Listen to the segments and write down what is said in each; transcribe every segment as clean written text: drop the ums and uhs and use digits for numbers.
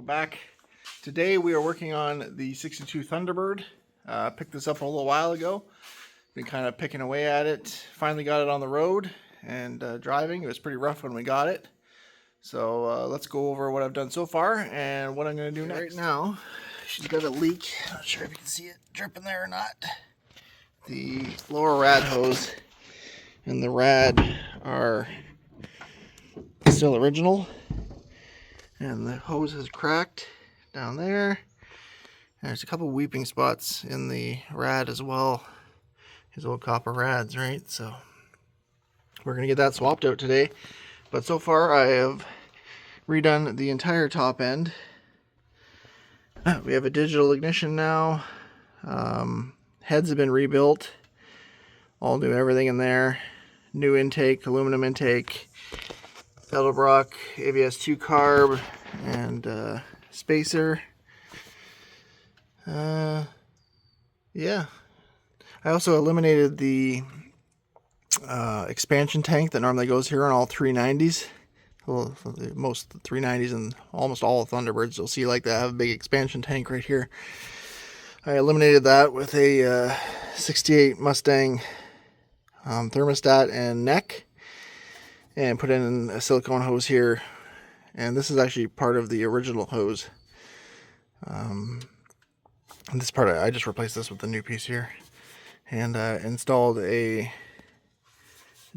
Welcome back. Today we are working on the 62 Thunderbird. Picked this up a little while ago. Been kind of picking away at it. Finally got it on the road and driving. It was pretty rough when we got it. So let's go over what I've done so far and what I'm going to do next. Right now, she's got a leak. Not sure if you can see it dripping there or not. The lower rad hose and the rad are still original. And the hose has cracked down there. There's a couple weeping spots in the rad as well. These old copper rads, right? So we're going to get that swapped out today. But so far I have redone the entire top end. We have a digital ignition now. Heads have been rebuilt. All new everything in there. New intake, aluminum intake. Edelbrock ABS 2 carb and spacer. Yeah. I also eliminated the expansion tank that normally goes here on all 390s. Well, most 390s and almost all Thunderbirds you'll see like that have a big expansion tank right here. I eliminated that with a 68 Mustang thermostat and neck. And put in a silicone hose here, and this is actually part of the original hose. And this part I just replaced this with the new piece here, and installed a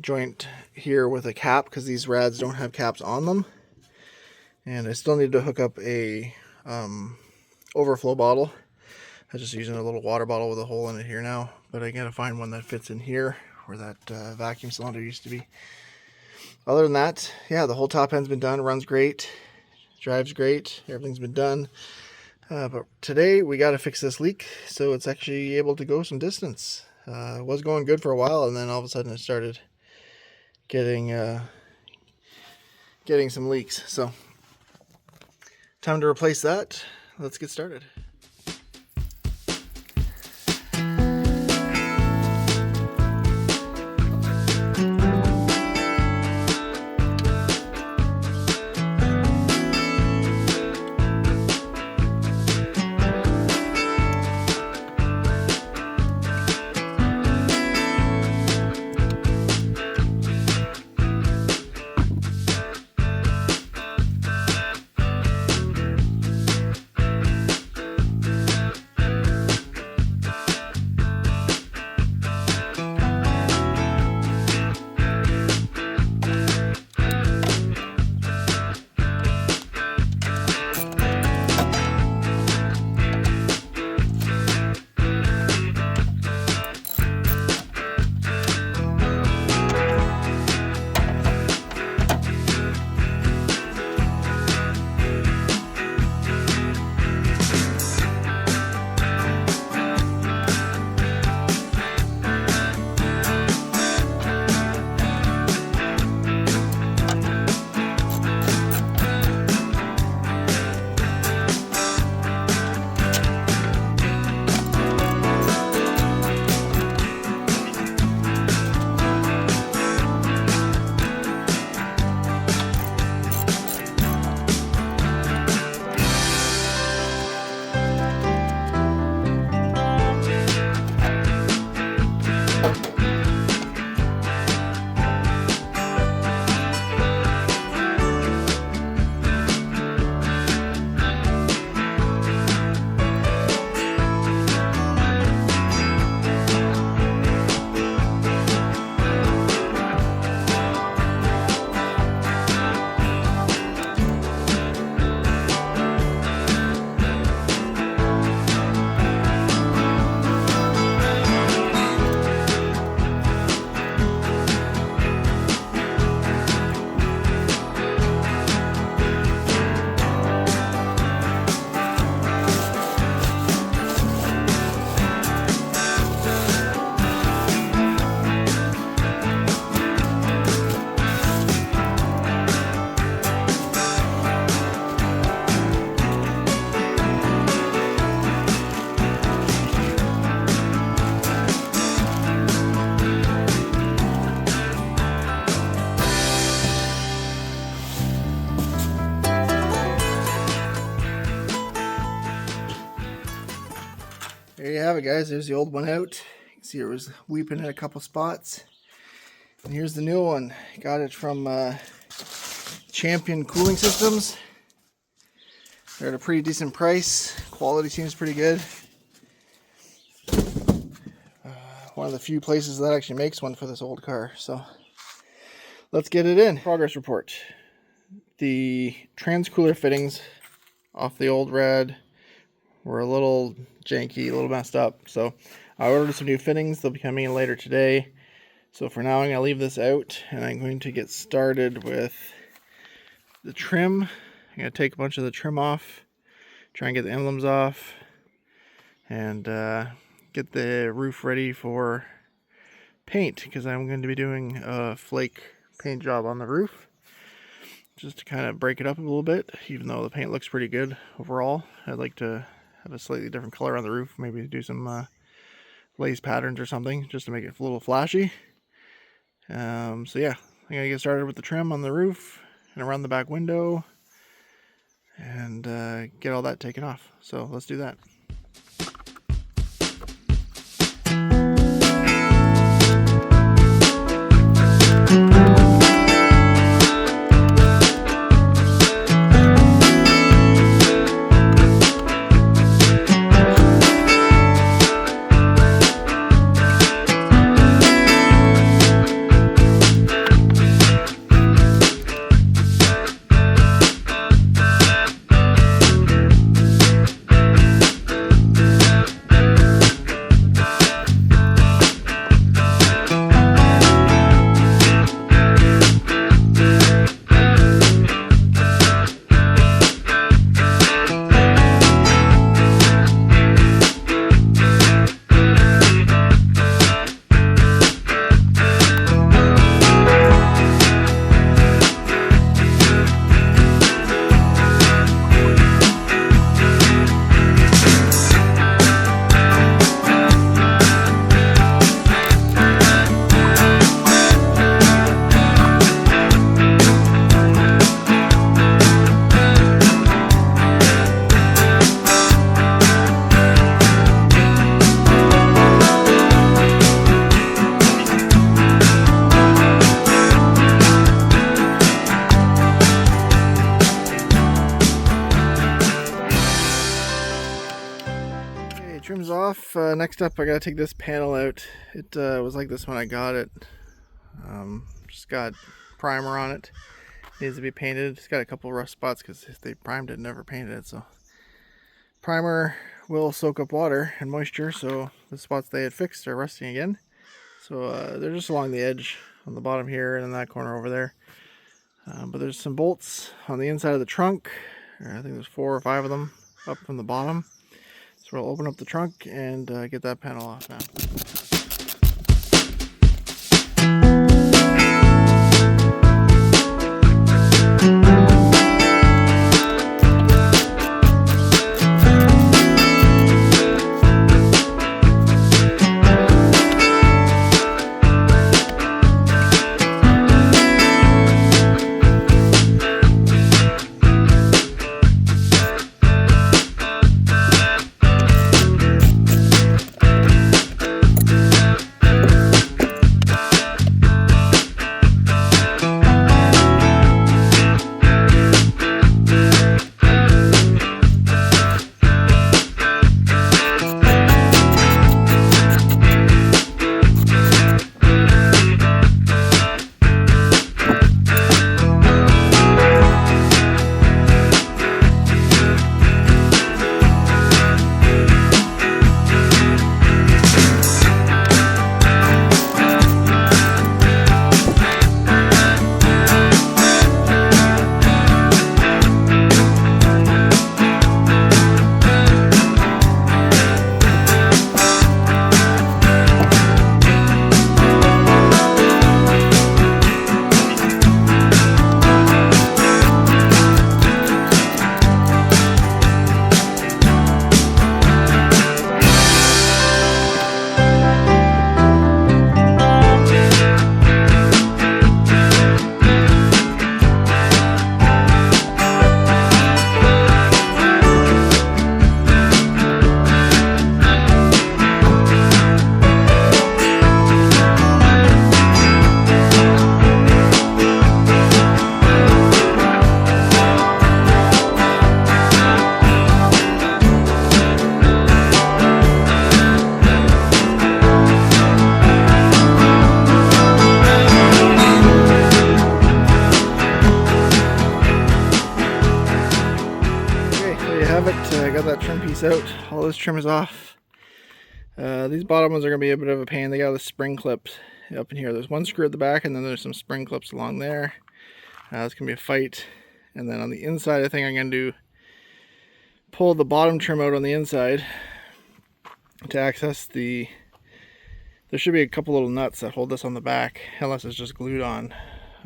joint here with a cap because these rads don't have caps on them. And I still need to hook up a overflow bottle. I'm just using a little water bottle with a hole in it here now, but I gotta find one that fits in here where that vacuum cylinder used to be. Other than that, yeah, the whole top end's been done, runs great, drives great, everything's been done. But today we got to fix this leak so it's actually able to go some distance. It was going good for a while, and then all of a sudden it started getting some leaks. So time to replace that. Let's get started. There you have it, guys. There's the old one out. You can see it was weeping in a couple spots. And here's the new one. Got it from Champion Cooling Systems. They're at a pretty decent price. Quality seems pretty good. One of the few places that actually makes one for this old car. So let's get it in. Progress report. The transcooler fittings off the old Red were a little janky, a little messed up. So I ordered some new fittings. They'll be coming in later today. So for now I'm going to leave this out and I'm going to get started with the trim. I'm going to take a bunch of the trim off, try and get the emblems off, and get the roof ready for paint, because I'm going to be doing a flake paint job on the roof just to kind of break it up a little bit. Even though the paint looks pretty good overall, I'd like to have a slightly different color on the roof, maybe do some lace patterns or something just to make it a little flashy. So yeah, I'm going to get started with the trim on the roof and around the back window and get all that taken off. So let's do that. Trim's off. Next up, I gotta take this panel out. It was like this when I got it. Just got primer on it. Needs to be painted. It's got a couple rough spots because if they primed it, never painted it. So primer will soak up water and moisture, so the spots they had fixed are rusting again. So they're just along the edge on the bottom here and in that corner over there. But there's some bolts on the inside of the trunk. I think there's 4 or 5 of them up from the bottom. So we'll open up the trunk and get that panel off now. piece out. All this trim is off. These bottom ones are going to be a bit of a pain. They got the spring clips up in here. There's one screw at the back, and then there's some spring clips along there. It's going to be a fight. And then on the inside, I think I'm going to pull the bottom trim out on the inside to access the... There should be a couple little nuts that hold this on the back, unless it's just glued on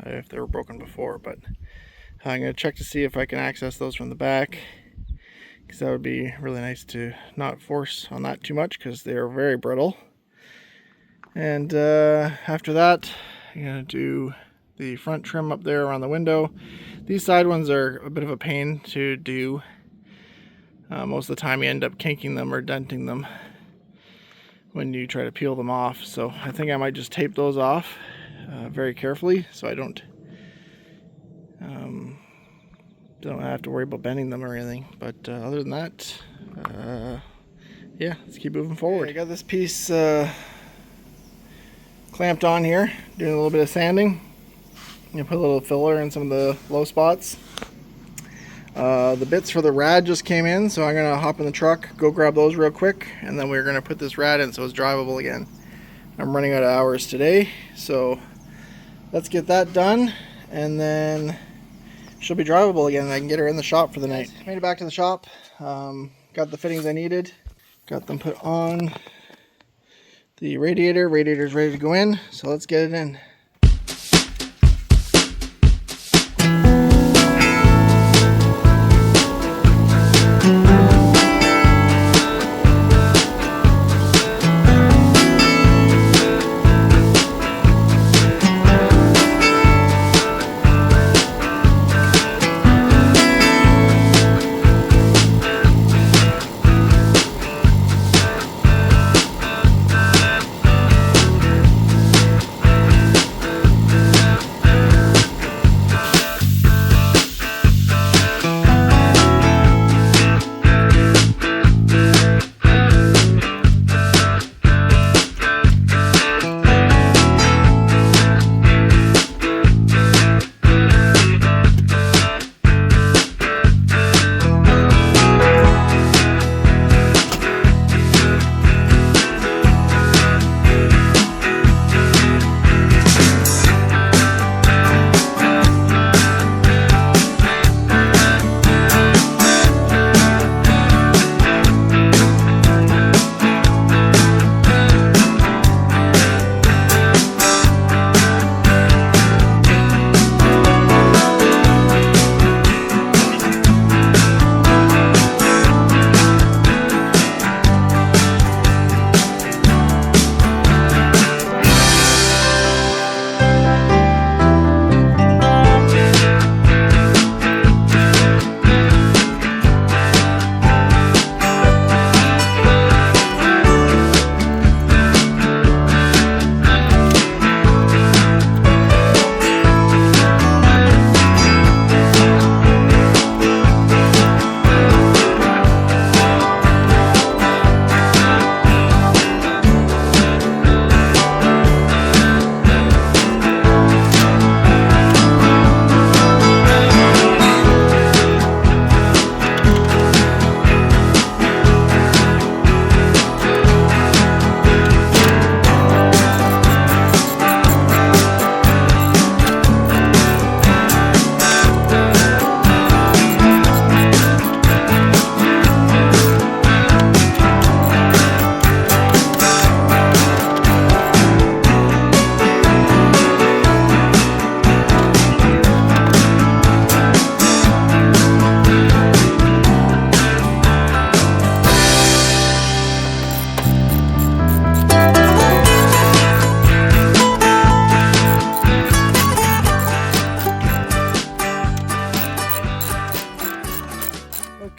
if they were broken before. But I'm going to check to see if I can access those from the back, because that would be really nice to not force on that too much, because they are very brittle. And after that, I'm going to do the front trim up there around the window. These side ones are a bit of a pain to do. Most of the time you end up kinking them or denting them when you try to peel them off. So I think I might just tape those off very carefully, so I don't have to worry about bending them or anything. But other than that, yeah, let's keep moving forward. I got this piece clamped on here, doing a little bit of sanding. I'm gonna put a little filler in some of the low spots. The bits for the rad just came in, so I'm gonna hop in the truck, go grab those real quick, and then we're gonna put this rad in so it's drivable again. I'm running out of hours today, so let's get that done, and then she'll be drivable again, and I can get her in the shop for the night. Made it back to the shop, got the fittings I needed, got them put on the radiator. Radiator's ready to go in, so let's get it in.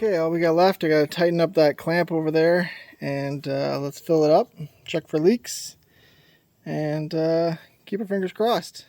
Okay, all we got left, I gotta tighten up that clamp over there, and let's fill it up, check for leaks, and keep our fingers crossed.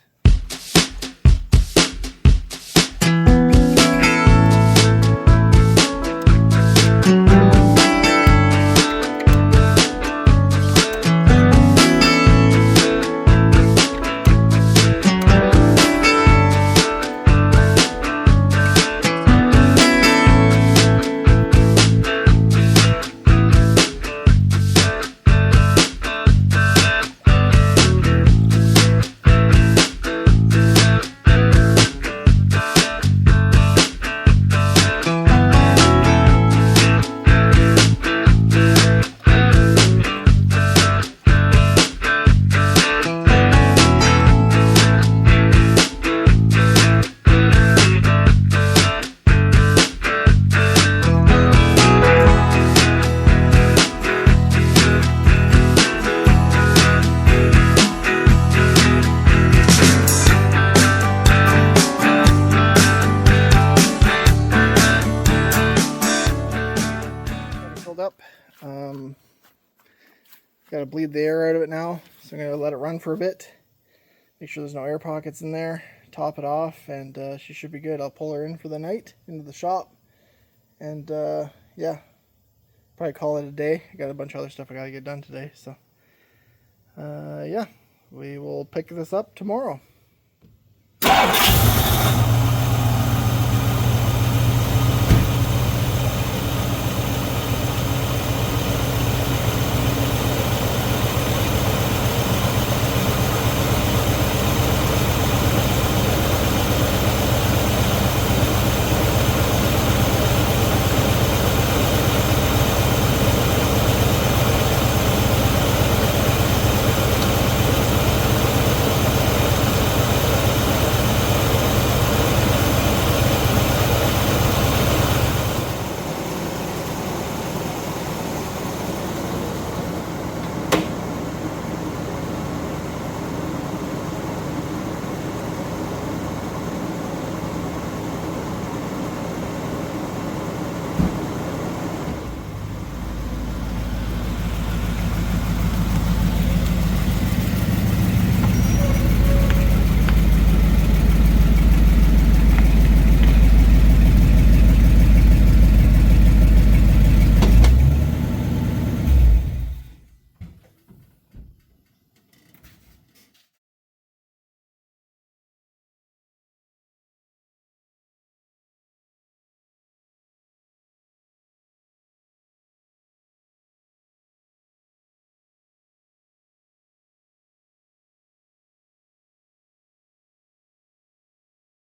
got to bleed the air out of it now, so I'm going to let it run for a bit. Make sure there's no air pockets in there. Top it off, and she should be good. I'll pull her in for the night into the shop, and yeah, probably call it a day. I got a bunch of other stuff I got to get done today, so yeah, we will pick this up tomorrow.